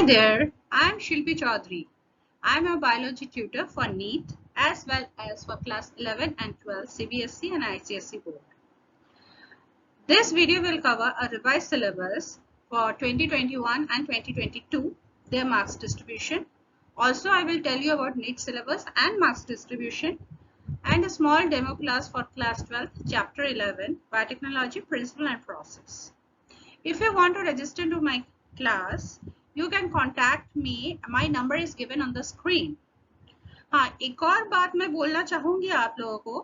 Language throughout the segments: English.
Hi there, I'm Shilpi Chaudhary. I'm a biology tutor for NEET as well as for class 11 and 12 CBSE and ICSE board. This video will cover a revised syllabus for 2021 and 2022, their marks distribution. Also, I will tell you about NEET syllabus and marks distribution and a small demo class for class 12, chapter 11, biotechnology, principle and process. If you want to register to my class, you can contact me. My number is given on the screen. हाँ, एक और बात मैं बोलना चाहूंगी आप लोगों को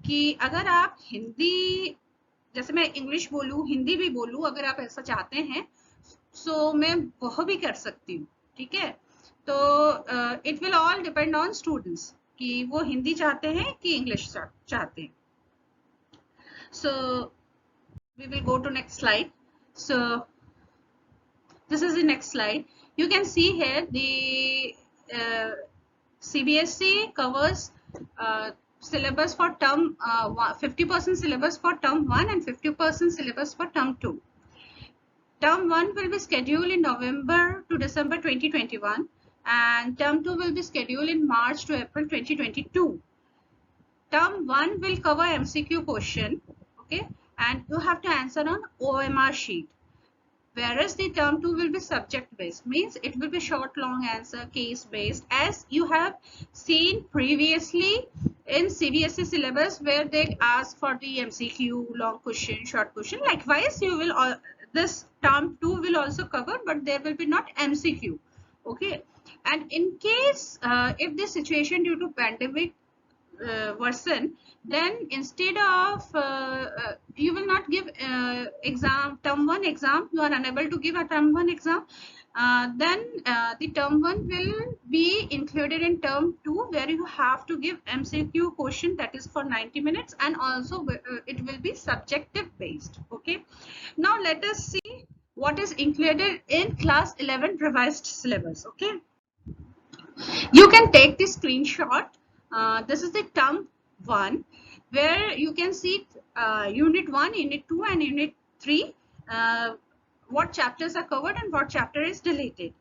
कि अगर आप हिंदी, जैसे मैं इंग्लिश बोलूं, हिंदी भी बोलूं, अगर आप ऐसा चाहते हैं सो मैं वह भी कर सकती हूँ, ठीक है। तो it will all depend on students कि वो हिंदी चाहते हैं कि इंग्लिश चाहते हैं। So we will go to next slide. So this is the next slide. You can see here the CBSE covers syllabus for term 50% syllabus for term 1 and 50% syllabus for term 2. Term 1 will be scheduled in November to December 2021 and term 2 will be scheduled in March to April 2022. Term 1 will cover MCQ question, okay, and you have to answer on OMR sheet. Whereas the term 2 will be subject based, means it will be short, long answer, case based, as you have seen previously in CBSE syllabus where they ask for the MCQ, long question, short question. Likewise, you will this term 2 will also cover, but there will be not MCQ, okay. And in case if the situation due to pandemic worsen, then instead of you will not give exam term 1 exam, you are unable to give a term 1 exam, then the term 1 will be included in term 2 where you have to give MCQ question, that is for 90 minutes, and also it will be subjective based, okay. Now let us see what is included in class 11 revised syllabus, okay. You can take the screenshot. This is the term 1 where you can see unit 1, unit 2 and unit 3, what chapters are covered and what chapter is deleted.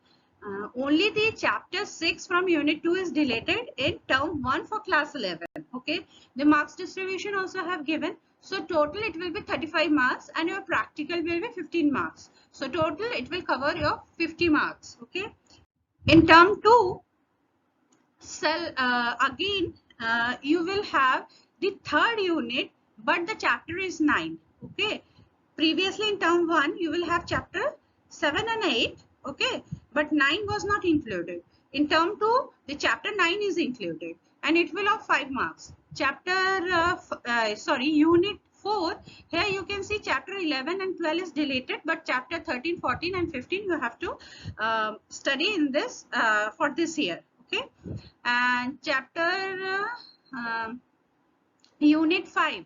Only the chapter 6 from unit 2 is deleted in term 1 for class 11, okay. The marks distribution also have given, so total it will be 35 marks and your practical will be 15 marks, so total it will cover your 50 marks, okay. In term 2, again you will have the third unit, but the chapter is 9, okay. Previously in term 1 you will have chapter 7 and 8, okay, but 9 was not included. In term 2 the chapter 9 is included and it will have 5 marks. Unit 4, here you can see chapter 11 and 12 is deleted, but chapter 13, 14 and 15 you have to study in this for this year, okay. And chapter unit 5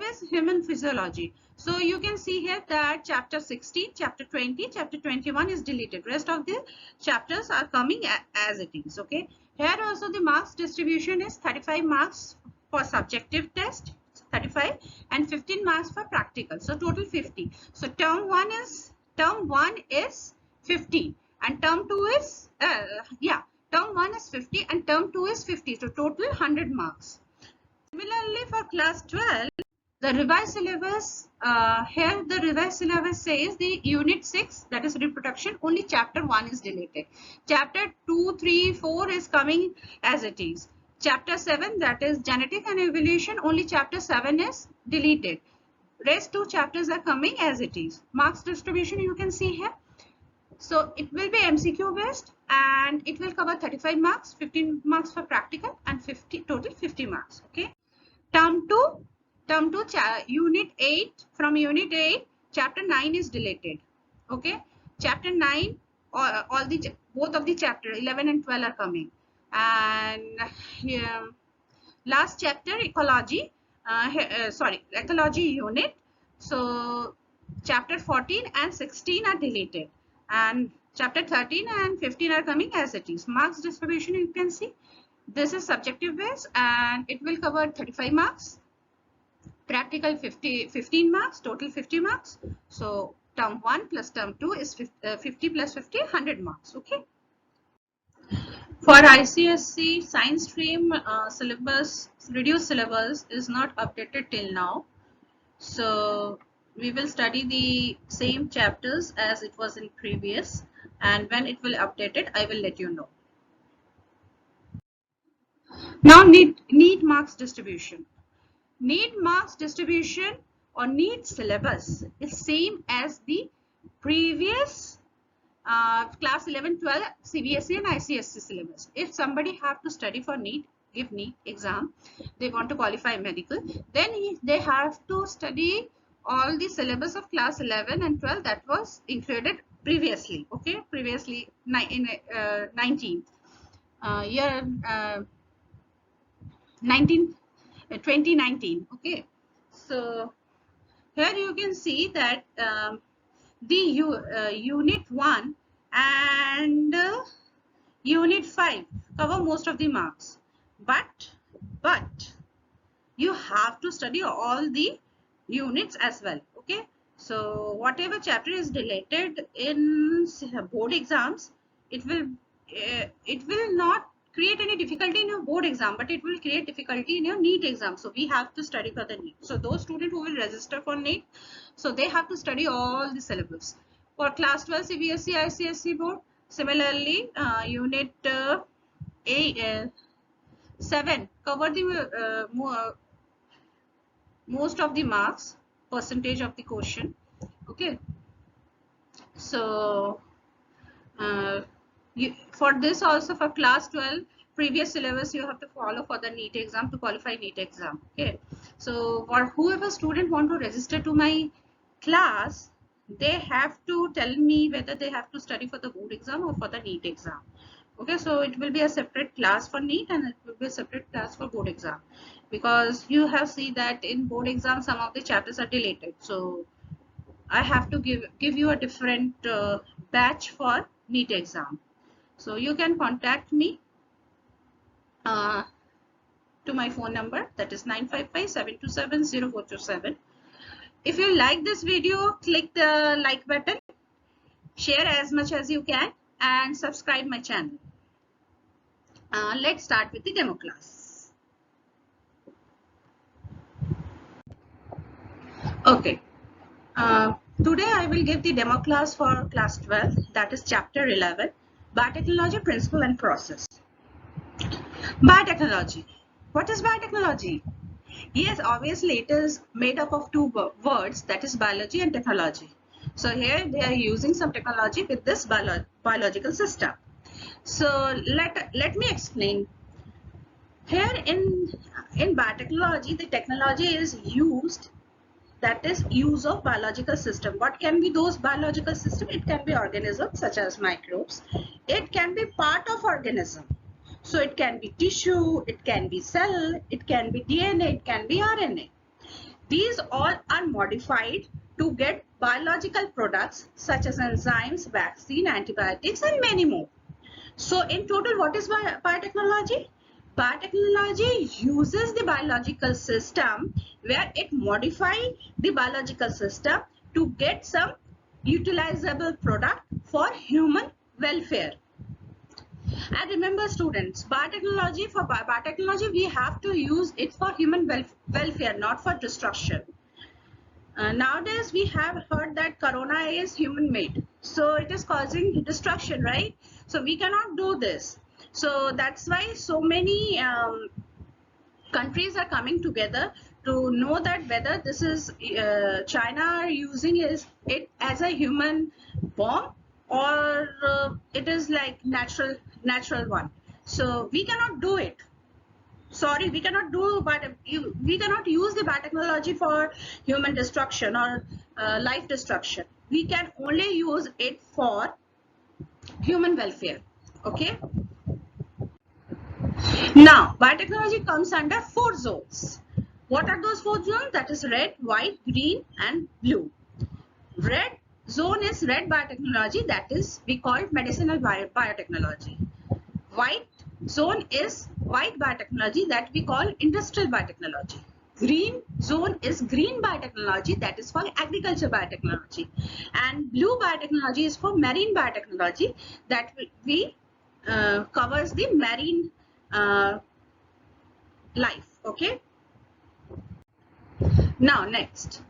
is human physiology, so you can see here that chapter 16, chapter 20, chapter 21 is deleted. Rest of the chapters are coming as it is, okay. Here also the marks distribution is 35 marks for subjective test, 35, and 15 marks for practical, so total 50. So term 1 is 50 and term 2 is term 1 is 50 and term 2 is 50, so total 100 marks. Similarly for class 12, the revised syllabus, here the revised syllabus says the unit 6, that is reproduction, only chapter 1 is deleted. Chapter 2, 3, 4 is coming as it is. Chapter 7, that is genetic and evolution, only chapter 7 is deleted. Rest 2 chapters are coming as it is. Marks distribution you can see here. So it will be MCQ based and it will cover 35 marks, 15 marks for practical and total 50 marks, okay. Term 2, unit 8, from unit 8 chapter 9 is deleted, okay. Chapter 9, both of the chapter 11 and 12 are coming, and last chapter ecology, ecology unit, so chapter 14 and 16 are deleted and chapter 13 and 15 are coming as it is. Marks distribution you can see, this is subjective based and it will cover 35 marks, practical 15 marks, total 50 marks, so term 1 plus term 2 is 50 plus 50, 100 marks. Okay. For ICSE science stream, syllabus, reduced syllabus is not updated till now. So we will study the same chapters as it was in previous, and when it will update it, I will let you know. Now need marks distribution. Need marks distribution or need syllabus is same as the previous class 11, 12 CBSE and ICSE syllabus. If somebody have to study for NEET, give NEET exam, they want to qualify medical, then they have to study all the syllabus of class 11 and 12 that was included previously. Okay, previously in 19th year 2019. Okay, so here you can see that the unit 1 and unit 5 cover most of the marks, but you have to study all the units as well. Okay, so whatever chapter is related in board exams, it will not create any difficulty in your board exam, but it will create difficulty in your NEET exam. So we have to study for the NEET. So those students who will register for NEET, so they have to study all the syllabus. For class 12 CBSE ICSE board, similarly unit 7 cover the most of the marks, percentage of the question. Okay, so for this also, for class 12 previous syllabus you have to follow for the NEET exam to qualify NEET exam. Okay, so for whoever student want to register to my class, they have to tell me whether they have to study for the board exam or for the NEET exam. Okay, so it will be a separate class for NEET and it will be a separate class for board exam, because you have seen that in board exam some of the chapters are deleted. So I have to give you a different batch for NEET exam. So you can contact me to my phone number, that is 955-727-0427. If you like this video, click the like button, share as much as you can, and subscribe my channel. Let's start with the demo class. Okay. Today I will give the demo class for class 12, that is chapter 11, biotechnology principle and process. Biotechnology. What is biotechnology? Yes, obviously it is made up of two words, that is biology and technology. So here they are using some technology with this biological system. So let me explain. Here in biotechnology, the technology is used, that is use of biological system. What can be those biological system? It can be organisms such as microbes. It can be part of organism. So it can be tissue, it can be cell, it can be DNA, it can be RNA. These all are modified to get biological products such as enzymes, vaccine, antibiotics, and many more. So in total, what is biotechnology? Biotechnology uses the biological system where it modifies the biological system to get some utilizable product for human welfare. And remember students, biotechnology, for biotechnology we have to use it for human welfare, not for destruction. Nowadays we have heard that corona is human made, so it is causing destruction, right? So we cannot do this. So that's why so many countries are coming together to know that whether this is China are using it as a human bomb or it is like natural one. So we cannot do it. Sorry, we cannot do, but we cannot use the biotechnology for human destruction or life destruction. We can only use it for human welfare. Okay. Now, biotechnology comes under 4 zones. What are those 4 zones? That is red, white, green, and blue. Red zone is red biotechnology, that is we call medicinal biotechnology. White zone is white biotechnology, that we call industrial biotechnology. green zone is green biotechnology, that is for agriculture biotechnology, and blue biotechnology is for marine biotechnology, that we covers the marine life. Okay, now next,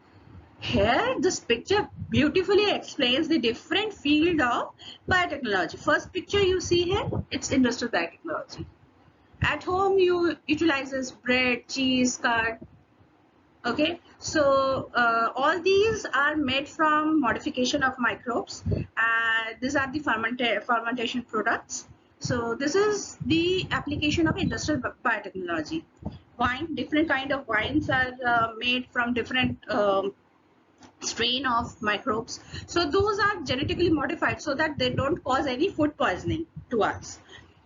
here this picture beautifully explains the different field of biotechnology. First picture you see here, it's industrial biotechnology. At home you utilizes bread, cheese, curd. Okay, so all these are made from modification of microbes. These are the fermentation products. So this is the application of industrial biotechnology. Wine, different kind of wines are made from different strain of microbes. So those are genetically modified so that they don't cause any food poisoning to us.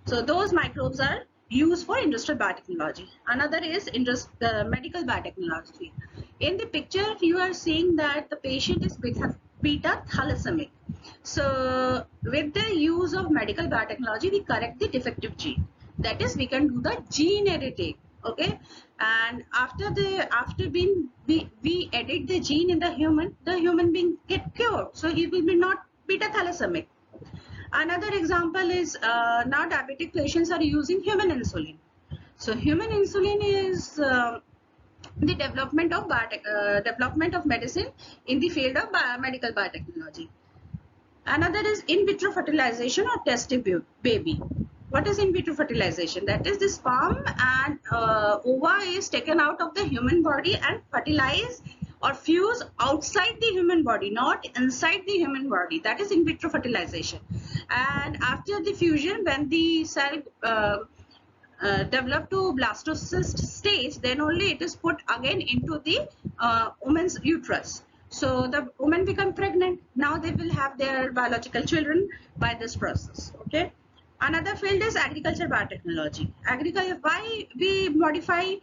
So those microbes are used for industrial biotechnology. Another is medical biotechnology. In the picture, you are seeing that the patient is beta thalassemia. So with the use of medical biotechnology, we correct the defective gene. That is, we can do the gene editing. Okay, and after being we edit the gene in the human being get cured. So he will be not beta thalassemia. Another example is now diabetic patients are using human insulin. So human insulin is the development of medicine in the field of medical biotechnology. Another is in vitro fertilization or test tube baby. What is in vitro fertilization? That is, the sperm and ova is taken out of the human body and fertilized or fuse outside the human body, not inside the human body. That is in vitro fertilization. And after the fusion, when the cell develop to blastocyst stage, then only it is put again into the woman's uterus. So the woman become pregnant. Now they will have their biological children by this process. Okay. Another field is agriculture biotechnology. Agriculture, why we modify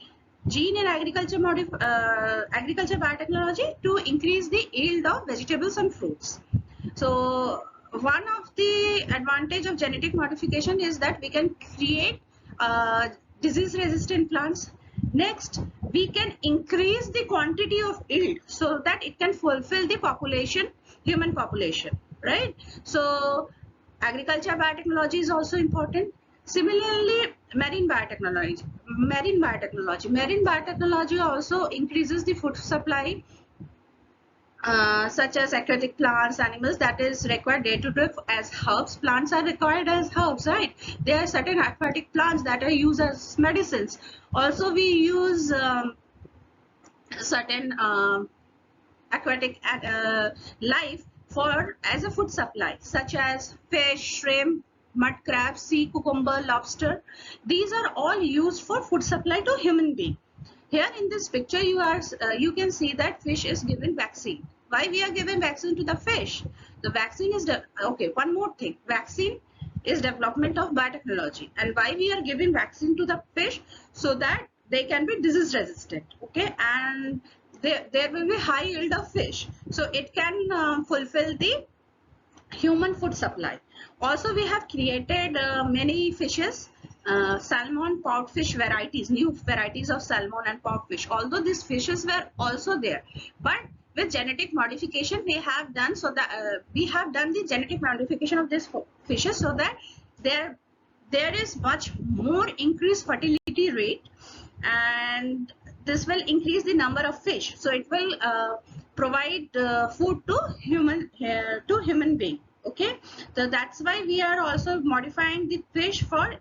gene in agriculture biotechnology? To increase the yield of vegetables and fruits. So one of the advantage of genetic modification is that we can create disease resistant plants. Next, we can increase the quantity of yield so that it can fulfill the population, human population, right? So agriculture biotechnology is also important. Similarly, marine biotechnology also increases the food supply, such as aquatic plants, animals that is required day to day as herbs. Plants are required as herbs, right? There are certain aquatic plants that are used as medicines. Also, we use certain aquatic life for as a food supply, such as fish, shrimp, mud crab, sea cucumber, lobster. These are all used for food supply to human being. Here in this picture, you can see that fish is given vaccine. Why we are giving vaccine to the fish? The vaccine is okay. One more thing, vaccine is development of biotechnology, and why we are giving vaccine to the fish? So that they can be disease resistant. Okay, and there will be high yield of fish, so it can fulfill the human food supply. Also, we have created many fishes, salmon, porkfish varieties, new varieties of salmon and porkfish. Although these fishes were also there, but with genetic modification we have done so that we have done the genetic modification of these fishes so that there is much more increased fertility rate, and this will increase the number of fish. So it will provide food to human being. Okay, so that's why we are also modifying the fish for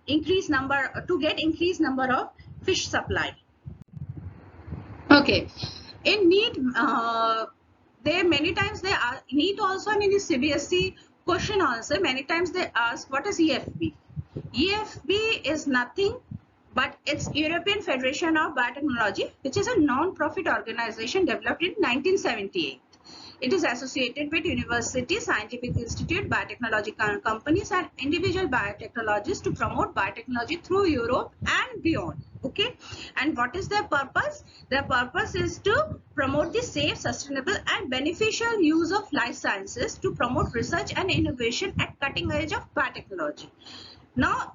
increased number, to get increased number of fish supply. Okay, in NEET, they many times they are NEET also, and in the CBSE question also many times they ask what is EFB. EFB is nothing but it's European Federation of Biotechnology, which is a non-profit organization developed in 1978. It is associated with universities, scientific institute, biotechnology companies, and individual biotechnologists to promote biotechnology through Europe and beyond. Okay, and what is their purpose? Their purpose is to promote the safe, sustainable, and beneficial use of life sciences to promote research and innovation at cutting edge of biotechnology. Now,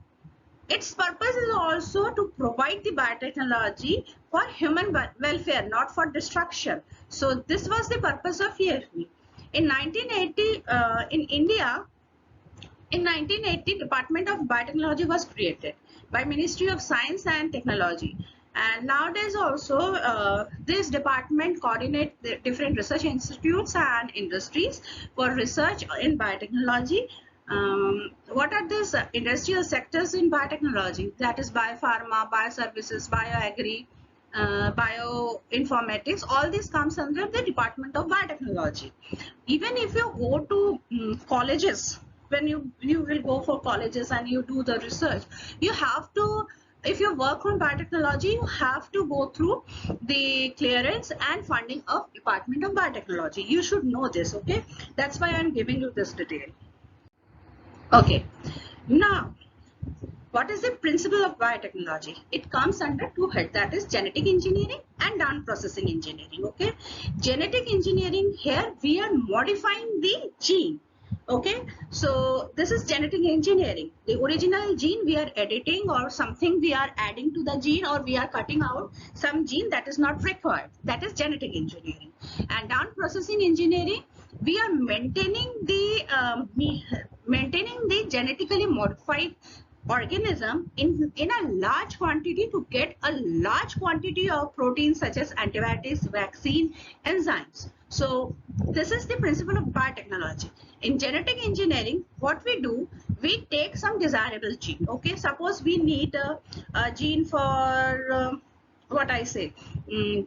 Its purpose is also to provide the biotechnology for human welfare, not for destruction. So this was the purpose of EFB. In 1980, in India, in 1980, Department of Biotechnology was created by Ministry of Science and Technology. And nowadays also, this department coordinates the different research institutes and industries for research in biotechnology. What are these industrial sectors in biotechnology? That is biopharma, bioservices, bioagri, bioinformatics. All this comes under the Department of Biotechnology. Even if you go to colleges, when you will go for colleges and you do the research, you have to, if you work on biotechnology, you have to go through the clearance and funding of Department of Biotechnology. You should know this, okay? That's why I'm giving you this detail. Okay, now what is the principle of biotechnology? It comes under two heads, that is genetic engineering and down processing engineering. Okay, genetic engineering, here we are modifying the gene. Okay, so this is genetic engineering. The original gene we are editing, or something we are adding to the gene, or we are cutting out some gene that is not required. That is genetic engineering. And down processing engineering, we are maintaining the genetically modified organism in a large quantity to get a large quantity of proteins such as antibiotics, vaccine, enzymes. So this is the principle of biotechnology. In genetic engineering, what we do, we take some desirable gene. Okay, suppose we need a gene for what I say,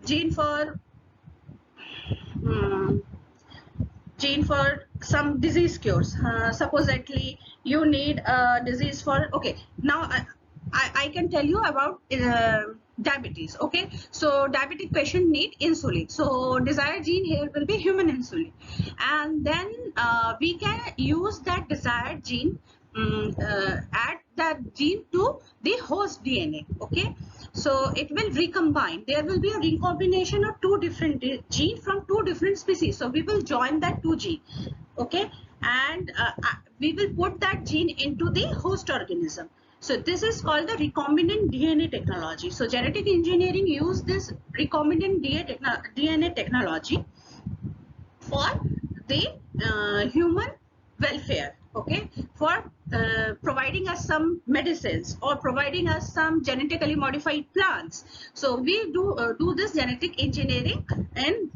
gene for gene for some disease cures. Supposedly you need a disease for, okay, now I can tell you about diabetes. Okay, so diabetic patient need insulin, so desired gene here will be human insulin, and then we can use that desired gene, add that gene to the host DNA. Okay, so it will recombine. There will be a recombination of two different genes from two different species. So we will join that two gene. Okay, and we will put that gene into the host organism. So this is called the recombinant DNA technology. So genetic engineering use this recombinant DNA technology for the human welfare. Okay, for providing us some medicines or providing us some genetically modified plants. So we do this genetic engineering, and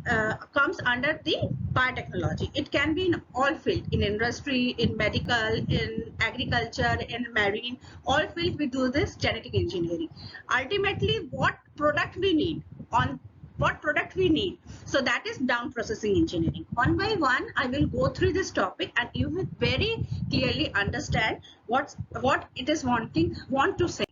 comes under the biotechnology. It can be in all fields, in industry, in medical, in agriculture, in marine, all fields we do this genetic engineering. Ultimately, what product we need, on what product we need, so that is down processing engineering. One by one I will go through this topic, and you will very clearly understand what it is want to say.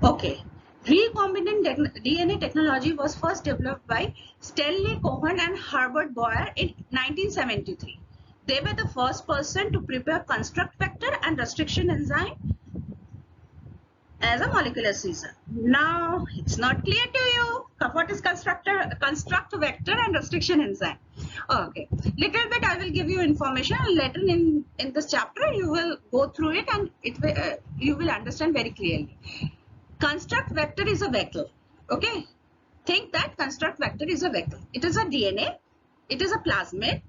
Okay, recombinant DNA technology was first developed by Stanley Cohen and Herbert Boyer in 1973. They were the first person to prepare construct vector and restriction enzyme as a molecular scissor. Now it's not clear to you what is construct vector and restriction enzyme. Okay, little bit I will give you information, and later in this chapter you will go through it, and you will understand very clearly. Construct vector is a vehicle. Okay, think that construct vector is a vehicle. It is a DNA, it is a plasmid,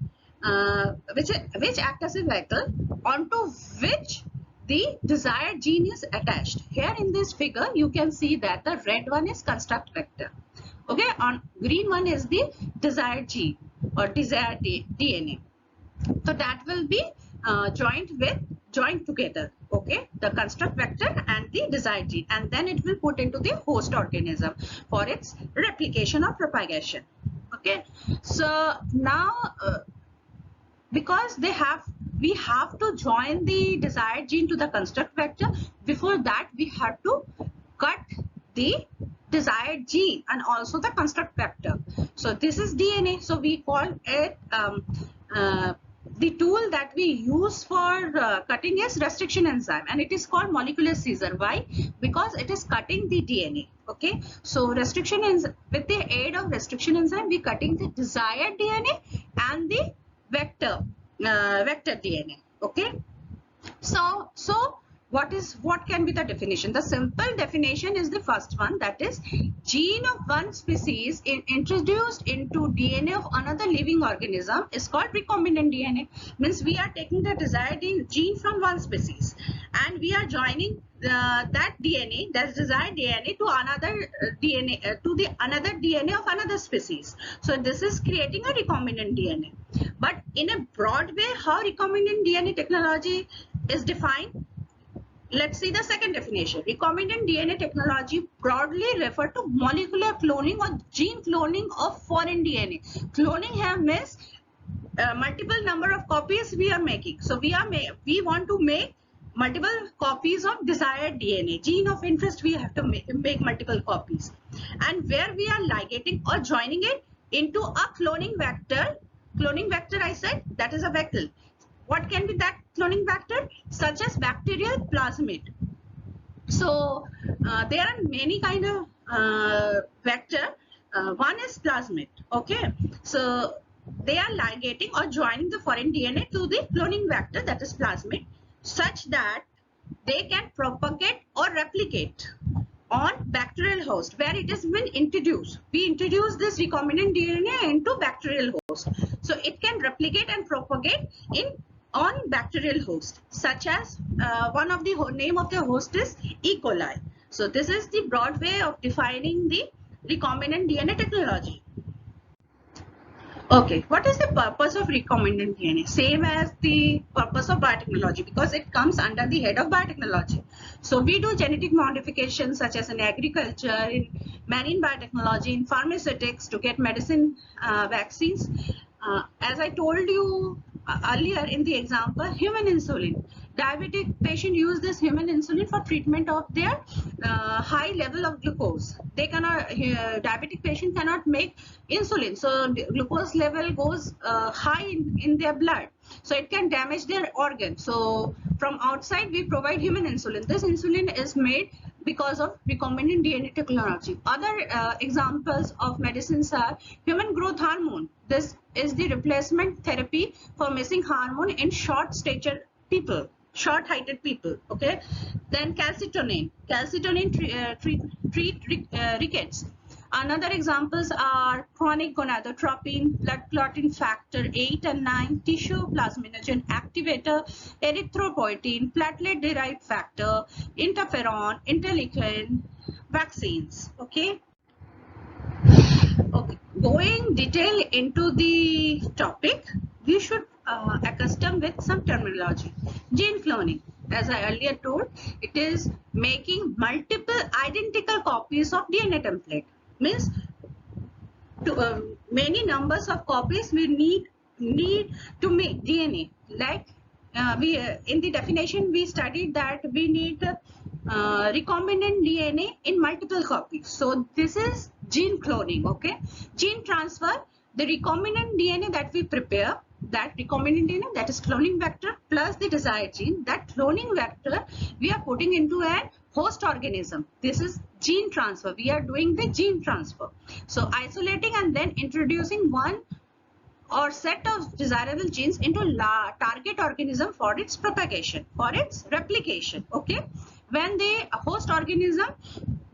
which act as a vehicle onto which the desired gene is attached. Here in this figure you can see that the red one is construct vector. Okay, on green one is the desired gene or desired DNA. So that will be joined together. Okay, the construct vector and the desired gene, and then it will put into the host organism for its replication or propagation. Okay, so now because we have to join the desired gene to the construct vector. Before that we have to cut the desired gene and also the construct vector. So this is DNA. So we call it the tool that we use for cutting is restriction enzyme, and it is called molecular scissor. Why? Because it is cutting the DNA. Okay, so restriction enzyme, with the aid of restriction enzyme we cutting the desired DNA and the vector DNA. Okay, so what can be the definition? The simple definition is the first one, that is gene of one species introduced into DNA of another living organism is called recombinant DNA. Means we are taking the desired gene from one species and we are joining that DNA, that desired DNA, to another DNA, to the another DNA of another species. So this is creating a recombinant DNA. But in a broad way, how recombinant DNA technology is defined? Let's see the second definition. Recombinant DNA technology broadly refer to molecular cloning or gene cloning of foreign DNA. Cloning here means multiple number of copies we are making. So we want to make multiple copies of desired DNA. Gene of interest, we have to make multiple copies. And where we are ligating or joining it into a cloning vector. Cloning vector, I said, that is a vector. What can be that cloning vector? Such as bacterial plasmid. So there are many kind of vector. One is plasmid. Okay. So they are ligating or joining the foreign DNA to the cloning vector, that is plasmid, such that they can propagate or replicate on bacterial host where it has been introduced. We introduce this recombinant DNA into bacterial host. So it can replicate and propagate on bacterial host, such as one of the name of the host is E. coli. So this is the broad way of defining the recombinant DNA technology. Okay, what is the purpose of recombinant DNA? Same as the purpose of biotechnology, because it comes under the head of biotechnology. So we do genetic modifications such as in agriculture, in marine biotechnology, in pharmaceutics to get medicine, vaccines. As I told you earlier in the example, human insulin. Diabetic patient use this human insulin for treatment of their high level of glucose. They cannot, diabetic patient cannot make insulin, so the glucose level goes high in their blood, so it can damage their organ. So from outside we provide human insulin. This insulin is made because of recombinant DNA technology. Other examples of medicines are human growth hormone. This is the replacement therapy for missing hormone in short stature people, short heighted people. Okay, then calcitonin treat rickets. Another examples are chronic gonadotropin, blood clotting factor 8 and 9, tissue plasminogen activator, erythropoietin, platelet derived factor, interferon, interleukin, vaccines. Okay. Okay, going detail into the topic, we should accustom with some terminology. Gene cloning, as I earlier told, it is making multiple identical copies of DNA template. Means to, many numbers of copies we need to make DNA. Like we in the definition we studied that we need recombinant DNA in multiple copies. So this is gene cloning. Okay, gene transfer, the recombinant DNA that we prepare, that recombinant DNA, that is cloning vector, plus the desired gene, that cloning vector we are putting into a host organism. This is gene transfer. We are doing the gene transfer. So isolating and then introducing one or set of desirable genes into target organism for its propagation, for its replication. Okay, when the host organism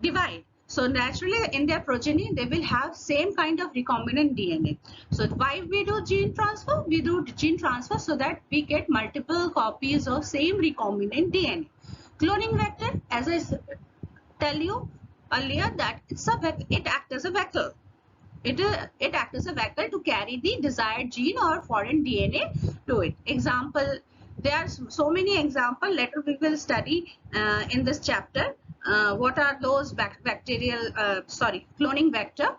divide, so naturally in their progeny they will have same kind of recombinant DNA. So why we do gene transfer? We do gene transfer so that we get multiple copies of same recombinant DNA. Cloning vector, as I tell you earlier, that it acts as a vector. It acts as a vector to carry the desired gene or foreign DNA to it. Example, there are so many examples. Later we will study in this chapter. What are those cloning vector?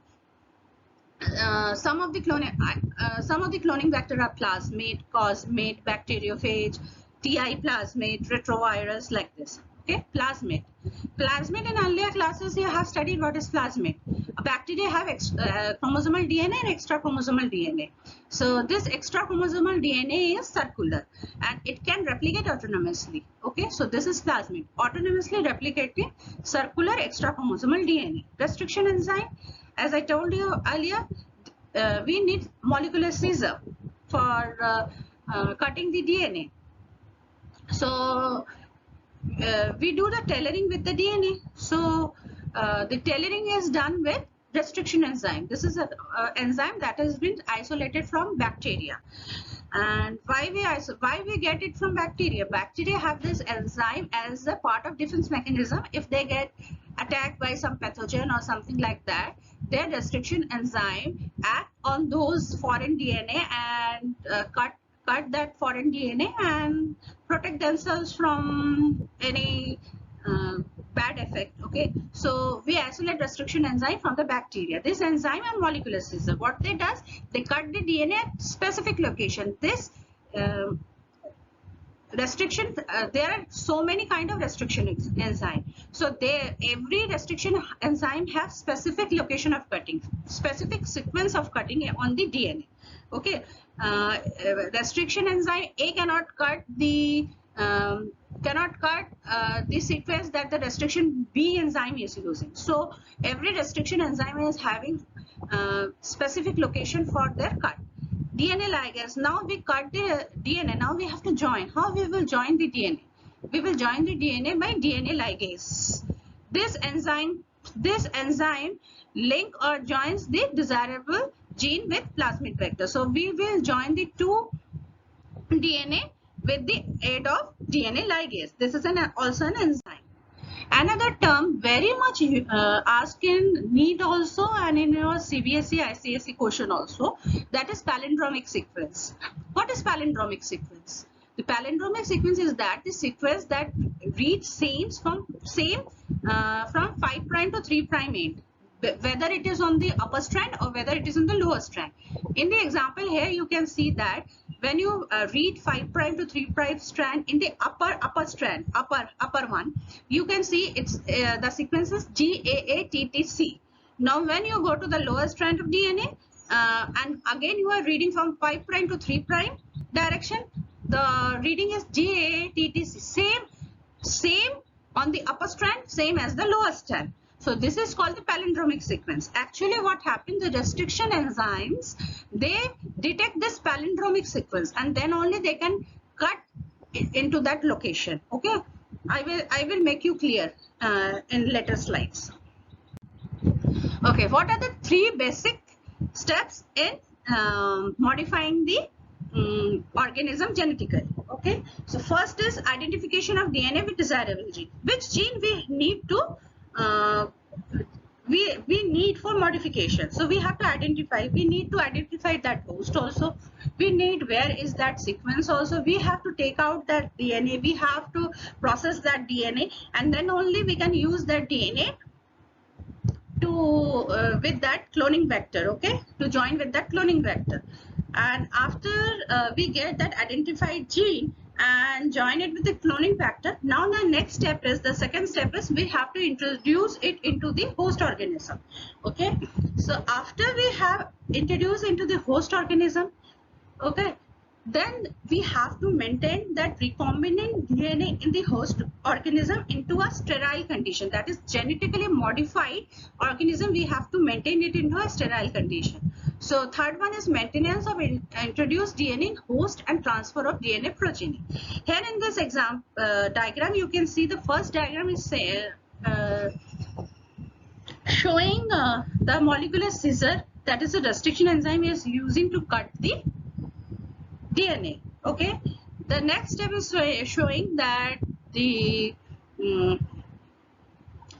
Some of the cloning vector are plasmid, cosmid, bacteriophage, TI plasmid, retrovirus, like this. Okay, plasmid. Plasmid in earlier classes you have studied what is plasmid. Bacteria have chromosomal DNA and extra chromosomal DNA. So this extra chromosomal DNA is circular and it can replicate autonomously. Okay, so this is plasmid, autonomously replicating circular extra chromosomal DNA. Restriction enzyme, as I told you earlier, we need molecular scissor for cutting the DNA. So we do the tailoring with the DNA. So the tailoring is done with restriction enzyme. This is an enzyme that has been isolated from bacteria. And why we get it from bacteria? Bacteria have this enzyme as a part of defense mechanism. If they get attacked by some pathogen or something like that, their restriction enzyme act on those foreign DNA and cut that foreign DNA and protect themselves from any bad effect. Okay, so we isolate restriction enzyme from the bacteria. This enzyme and molecular scissor, what they does, they cut the DNA at specific location. This restriction, there are so many kind of restriction enzyme. So every restriction enzyme has specific location of cutting, specific sequence of cutting on the DNA. Okay, restriction enzyme A cannot cut the sequence that the restriction B enzyme is using. So every restriction enzyme is having specific location for their cut. DNA ligase, now we cut the DNA, now we have to join. How we will join the DNA? We will join the DNA by DNA ligase. This enzyme link or joins the desirable gene with plasmid vector. So we will join the two DNA with the aid of DNA ligase. This is also an enzyme. Another term very much asked in NEET also and in your CBSE, ICSE question also, that is palindromic sequence. What is palindromic sequence? The palindromic sequence is that the sequence that reads same from 5' to 3' end, whether it is on the upper strand or whether it is on the lower strand. In the example here, you can see that when you read 5' to 3' strand in the upper strand, upper one, you can see it's the sequence is GAATTC. Now when you go to the lower strand of DNA and again you are reading from 5' to 3' direction, the reading is GAATTC. Same on the upper strand, same as the lower strand. So this is called the palindromic sequence. Actually what happened, the restriction enzymes, they detect this palindromic sequence and then only they can cut into that location. Okay, I will make you clear in later slides. Okay, what are the three basic steps in modifying the organism genetically? Okay, so first is identification of DNA with desirable gene. Which gene we need to we need for modification? So we have to identify, we need to identify that host also, we need where is that sequence also, we have to take out that DNA, we have to process that DNA, and then only we can use that DNA to with that cloning vector, okay, to join with that cloning vector. And after we get that identified gene and join it with the cloning vector, now the next step is, the second step is, we have to introduce it into the host organism. Okay, so after we have introduced into the host organism, okay, then we have to maintain that recombinant DNA in the host organism into a sterile condition, that is genetically modified organism, we have to maintain it into a sterile condition. So third one is maintenance of introduced DNA in host and transfer of DNA progeny. Here in this diagram, you can see the first diagram is showing the molecular scissor, that is a restriction enzyme is using to cut the DNA. Okay, the next step is showing that the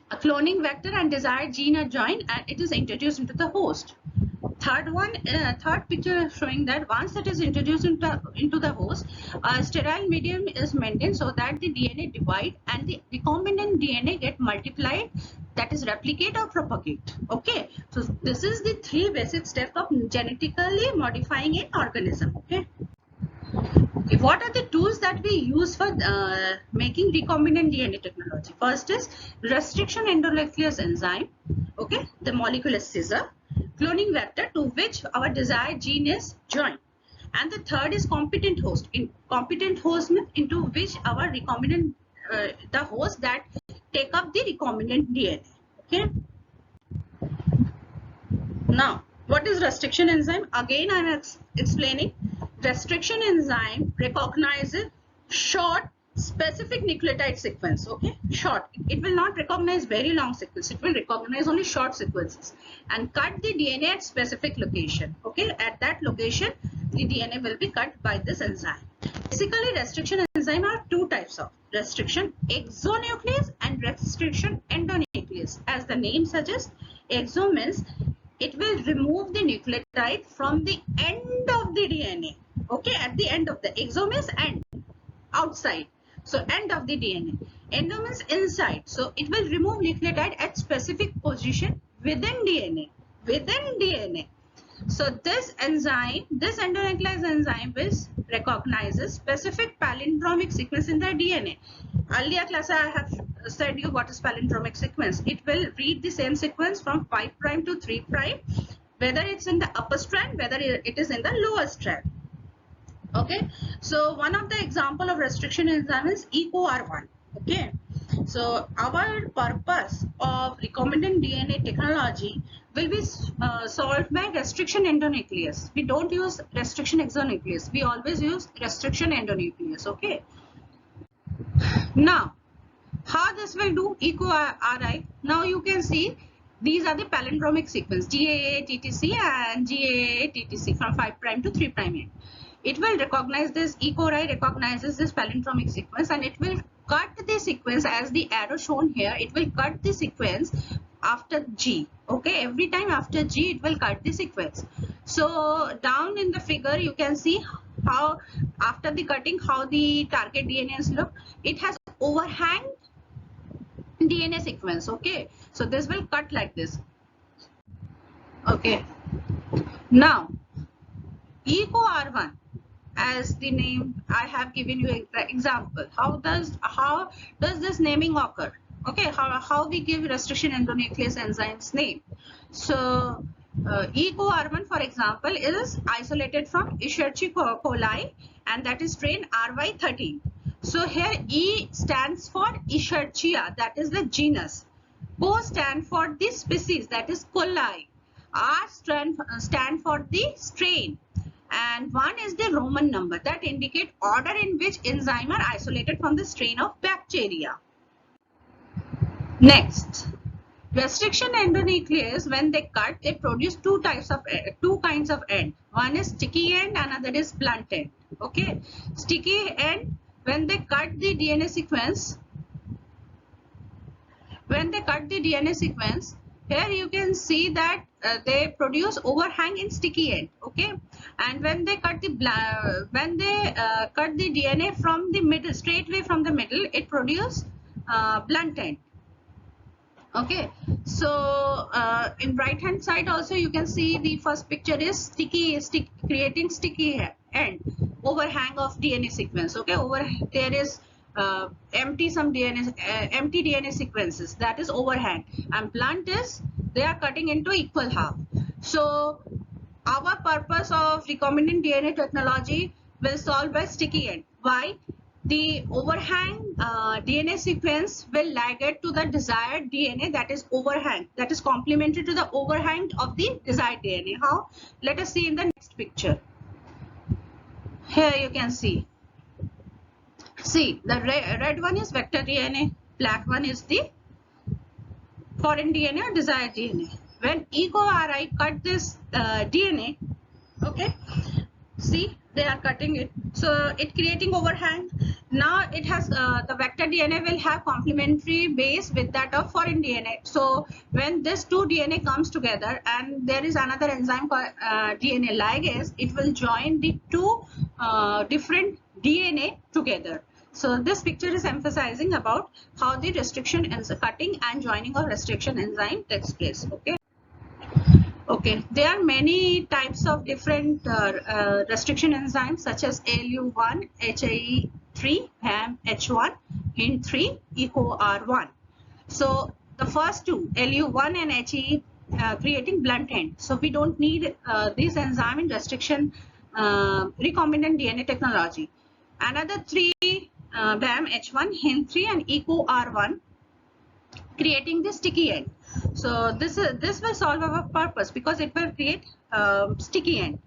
cloning vector and desired gene are joined and it is introduced into the host. Third picture is showing that once it is introduced into the host, a sterile medium is maintained so that the DNA divide and the recombinant DNA get multiplied, that is replicate or propagate. Okay, so this is the three basic steps of genetically modifying an organism. Okay, what are the tools that we use for making recombinant DNA technology? First is restriction endonuclease enzyme, okay, the molecular scissor, cloning vector to which our desired gene is joined, and the third is competent host. In competent host into which our recombinant the host that take up the recombinant DNA. Okay, now what is restriction enzyme? Again I am explaining. Restriction enzyme recognizes short specific nucleotide sequence. Okay, short. It will not recognize very long sequence. It will recognize only short sequences and cut the DNA at specific location. Okay, at that location the DNA will be cut by this enzyme. Basically, restriction enzyme are two types of: restriction exonuclease and restriction endonuclease. As the name suggests, exo means it will remove the nucleotide from the end of the DNA. Okay, at the end of the exo means end, outside. So end of the DNA. Endo means inside. So it will remove nucleotide at specific position within DNA. Within DNA. So this enzyme, this endonuclease enzyme, recognizes specific palindromic sequence in the DNA. Earlier class I have said you what is palindromic sequence. It will read the same sequence from 5' to 3', whether it's in the upper strand, whether it is in the lower strand. Okay, so one of the example of restriction enzyme is EcoR1. Okay, so our purpose of recombinant DNA technology will be solved by restriction endonuclease. We don't use restriction exonuclease. We always use restriction endonuclease. Okay. Now, how this will do EcoRI? Now you can see these are the palindromic sequence GAA TTC and GAA TTC from 5' to 3' end. It will recognize this, EcoRI recognizes this palindromic sequence and it will cut the sequence as the arrow shown here. It will cut the sequence after G. Okay, every time after G it will cut the sequence. So down in the figure you can see how after the cutting how the target DNAs look. It has overhang DNA sequence. Okay, so this will cut like this. Okay, now EcoR1, as the name I have given you an example. How does this naming occur? Okay, how we give restriction endonuclease enzymes name. So EcoR1, for example, is isolated from Escherichia coli, and that is strain RY13. So here E stands for Escherichia, that is the genus. Co stand for the species, that is coli. R stand for the strain. And 1 is the Roman number that indicate order in which enzyme are isolated from the strain of bacteria. Next, restriction endonuclease, when they cut, they produce two kinds of end. One is sticky end, another is blunt end. Okay, sticky end, when they cut the DNA sequence, here you can see that they produce overhang in sticky end. Okay, and when they cut the DNA from the middle, straightway from the middle, it produces blunt end. Okay, so in right hand side also you can see the first picture is creating sticky end, overhang of DNA sequence. Okay, there is empty DNA sequences, that is overhang, and blunt is they are cutting into equal half. So our purpose of recombinant DNA technology will solve by sticky end. Why? The overhang DNA sequence will ligate to the desired DNA that is overhang, that is complementary to the overhang of the desired DNA. How? Let us see in the next picture. Here you can see. See, the red one is vector DNA, black one is the foreign DNA or desired DNA. When EcoRI cut this DNA, okay, see they are cutting it, so it creating overhang. Now it has the vector DNA will have complementary base with that of foreign DNA. So when this two DNA comes together and there is another enzyme called DNA ligase, it will join the two different DNA together. So this picture is emphasizing about how the restriction and cutting and joining of restriction enzyme takes place. Okay, there are many types of different restriction enzymes such as ALU1, HAE3, HAM-H1, HIND3, EcoR1. So the first two, ALU1 and HAE, creating blunt end. So we don't need this enzyme in restriction recombinant DNA technology. Another three, BAM-H1, HIND3 and EcoR1, creating the sticky end. So this will solve our purpose because it will create sticky end.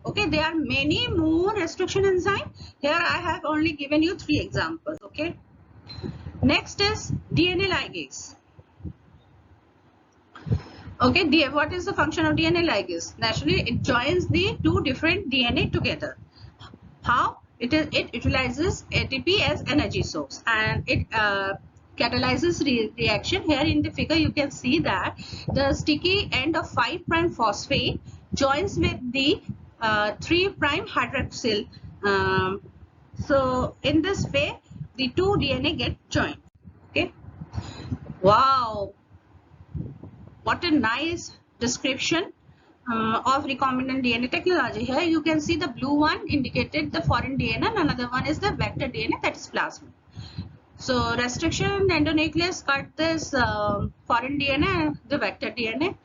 Okay, there are many more restriction enzyme. Here I have only given you 3 examples. Okay. Next is DNA ligase. Okay, what is the function of DNA ligase? Naturally, it joins the two different DNA together. How? It utilizes ATP as energy source, and it catalyzes reaction. Here in the figure you can see that the sticky end of 5' phosphate joins with the 3' hydroxyl. So in this way the two DNA get joined. Okay. Wow, what a nice description of recombinant DNA technology. Here you can see the blue one indicated the foreign DNA and another one is the vector DNA, that is plasmid. So restriction endonuclease cut this foreign DNA and the vector DNA.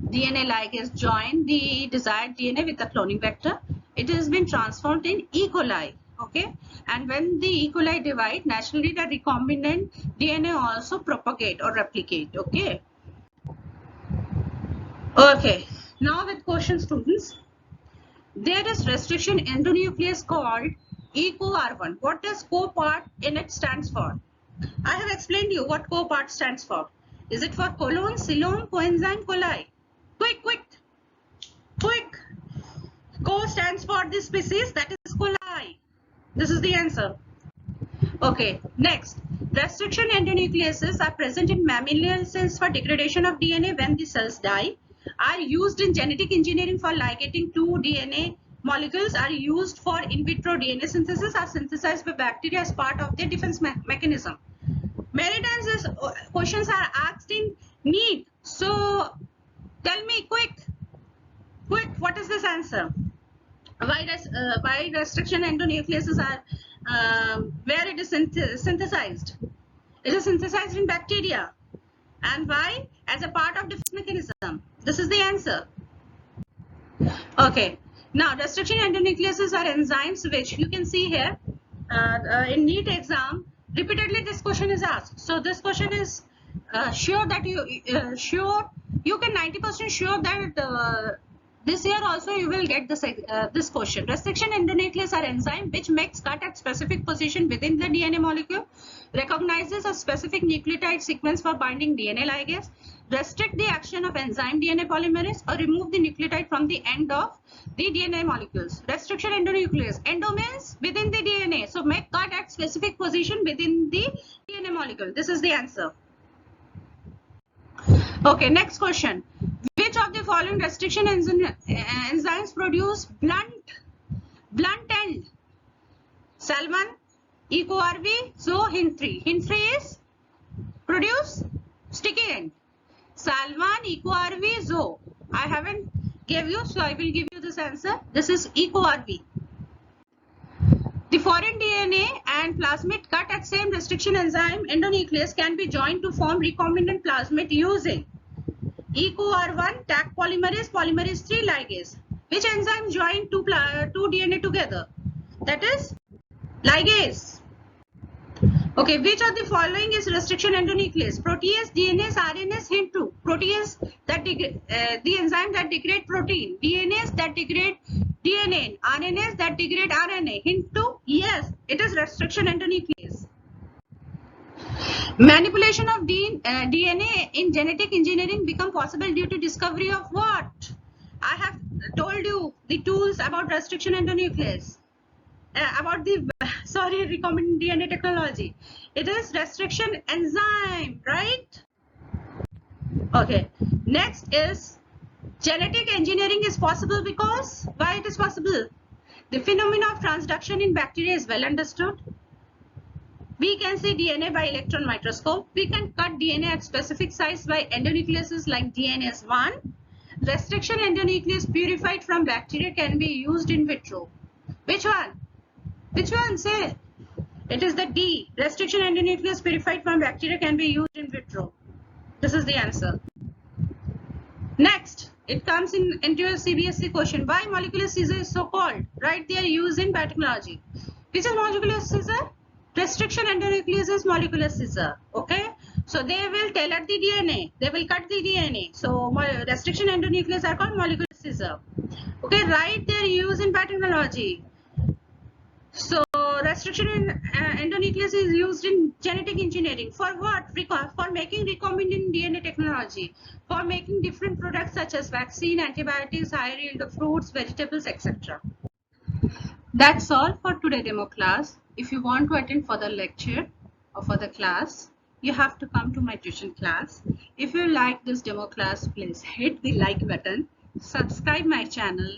DNA ligase join the desired DNA with the cloning vector. It has been transformed in E. coli. Okay, and when the E. coli divide, naturally the recombinant DNA also propagate or replicate. Okay. Okay, now with question, students. There is restriction endonuclease called EcoR1. What does co-part in it stands for? I have explained you what co-part stands for. Is it for colon, silome, coenzyme, coli? Quick, quick, quick. Co stands for this species, that is coli. This is the answer. Okay, next. Restriction endonucleases are present in mammalian cells for degradation of DNA when the cells die. Are used in genetic engineering for ligating two DNA molecules, are used for in vitro DNA synthesis, are synthesized by bacteria as part of their defense mechanism. Many times these questions are asked in NEET. So tell me quick, what is this answer? Why restriction endonucleases are where it is synthesized? It is synthesized in bacteria. And why? As a part of defense mechanism. This is the answer. Okay. Now, restriction endonucleases are enzymes which you can see here in NEET exam. Repeatedly, this question is asked. So, this question is sure that you can 90% sure that this year also you will get this question. Restriction endonuclease are enzyme which makes cut at specific position within the DNA molecule, recognizes a specific nucleotide sequence for binding DNA ligase, restrict the action of enzyme DNA polymerase, or remove the nucleotide from the end of the DNA molecules. Restriction endonuclease. Endo means within the DNA. So make cut at specific position within the DNA molecule. This is the answer. Okay, next question. Which of the following restriction enzymes produce blunt end? Salmon, EcoRV, Zo, Hint3. Hint3 is produce sticky end. Salmon, EcoRV, Zo. I haven't gave you, so I will give you this answer. This is EcoRV. The foreign DNA and plasmid cut at same restriction enzyme endonuclease can be joined to form recombinant plasmid using EcoR1, Taq polymerase, polymerase 3 ligase. Which enzyme join two DNA together? That is ligase. Okay, which of the following is restriction endonuclease? Protease, DNase, RNase, Hint2. Protease, that the enzyme that degrade protein. DNase that degrade DNA. RNase that degrade RNA. Hint2, yes, it is restriction endonuclease. Manipulation of DNA in genetic engineering become possible due to discovery of what? I have told you the tools about restriction endonuclease. About the recombinant DNA technology. It is restriction enzyme, right? Okay. Next is genetic engineering is possible because why it is possible? The phenomena of transduction in bacteria is well understood. We can see DNA by electron microscope. We can cut DNA at specific size by endonucleases like DNase1. Restriction endonuclease purified from bacteria can be used in vitro. Which one? Which one? Say. It is the D. Restriction endonuclease purified from bacteria can be used in vitro. This is the answer. Next, it comes into a CBSE question. Why molecular scissor is so called? Right, they are used in biotechnology. Which is molecular scissor? Restriction endonuclease is molecular scissor. Okay. So they will tailor the DNA. They will cut the DNA. So restriction endonuclease are called molecular scissor. Okay, write their use in biotechnology. So restriction in endonuclease is used in genetic engineering. For what? For making recombinant DNA technology, for making different products such as vaccine, antibiotics, high yield fruits, vegetables, etc. That's all for today demo class. If you want to attend further lecture or further class, you have to come to my tuition class. If you like this demo class, please hit the like button, subscribe my channel,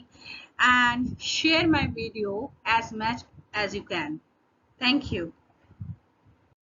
and share my video as much as you can. Thank you.